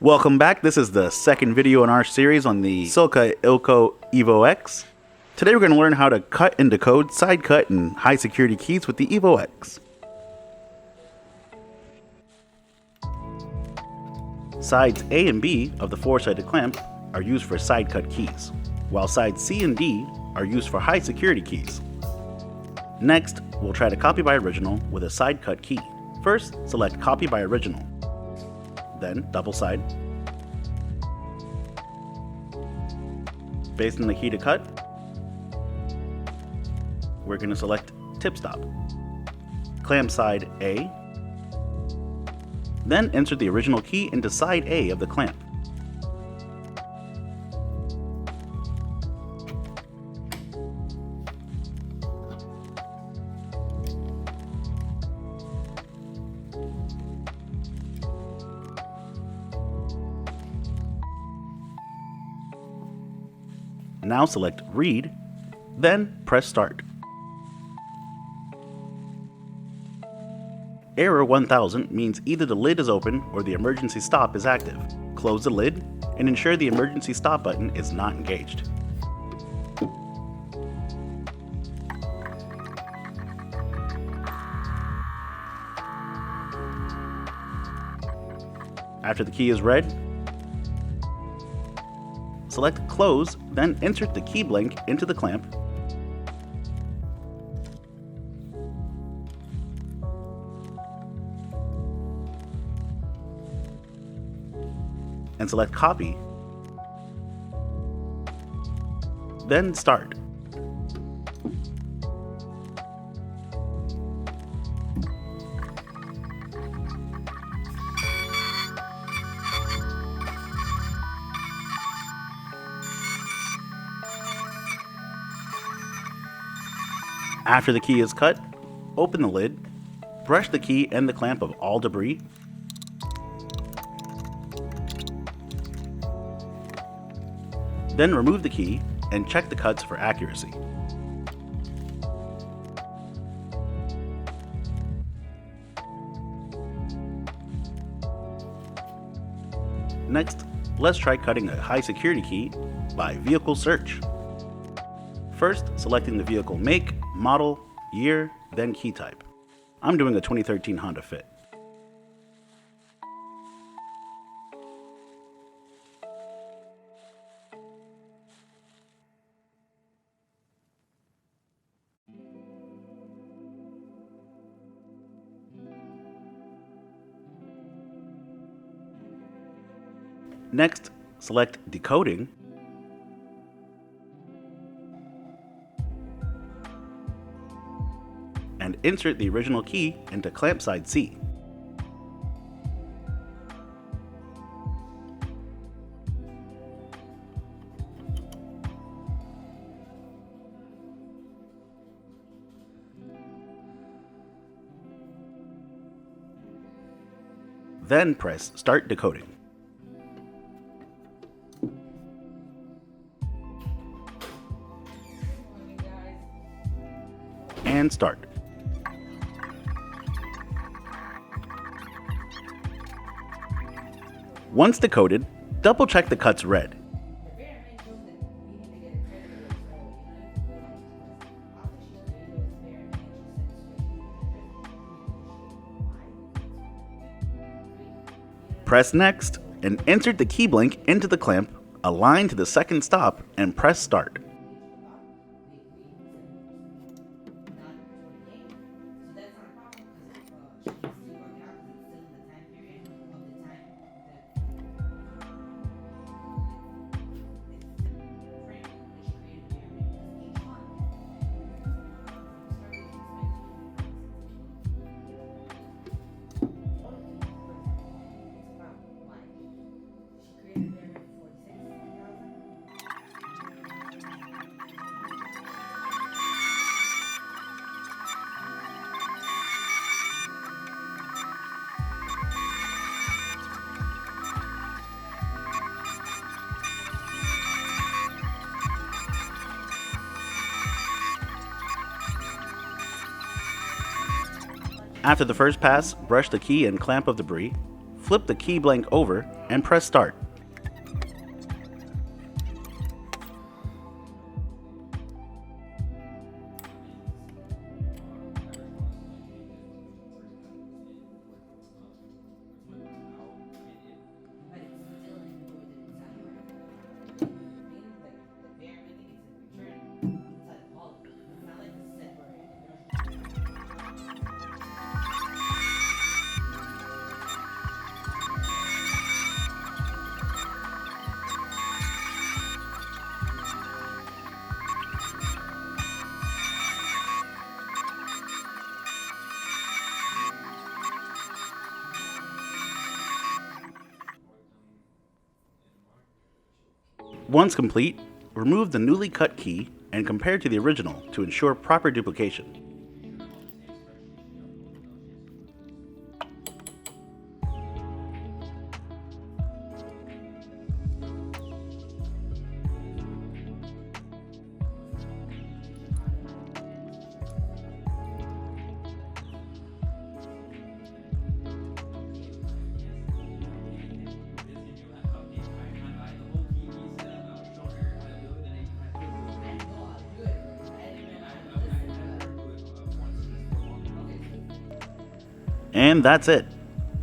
Welcome back. This is the second video in our series on the Silca Ilco EvoX. Today we're going to learn how to cut and decode side cut and high security keys with the EvoX. Sides A and B of the four-sided clamp are used for side cut keys, while sides C and D are used for high security keys. Next, we'll try to copy by original with a side cut key. First, select copy by original. Then double side. Based on the key to cut, we're going to select tip stop. Clamp side A. Then insert the original key into side A of the clamp. Now select read, then press start. Error 1000 means either the lid is open or the emergency stop is active. Close the lid and ensure the emergency stop button is not engaged. After the key is read, select close, then insert the key blank into the clamp. And select copy. Then start. After the key is cut, open the lid, brush the key and the clamp of all debris, then remove the key and check the cuts for accuracy. Next, let's try cutting a high security key by vehicle search. First, selecting the vehicle make, model, year, then key type. I'm doing a 2013 Honda Fit. Next, select Decoding, and insert the original key into clamp side C. Then press Start Decoding. And start. Once decoded, double check the cuts read. Press next and insert the key blank into the clamp, align to the second stop and press start. After the first pass, brush the key and clamp of debris, flip the key blank over, and press start. Once complete, remove the newly cut key and compare to the original to ensure proper duplication. And that's it.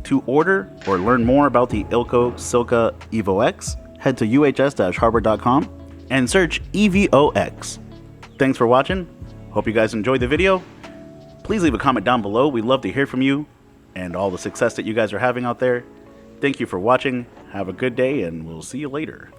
To order or learn more about the Ilco Silca EvoX, head to uhs-harbor.com and search EvoX. Thanks for watching. Hope you guys enjoyed the video. Please leave a comment down below. We'd love to hear from you and all the success that you guys are having out there. Thank you for watching. Have a good day, and we'll see you later.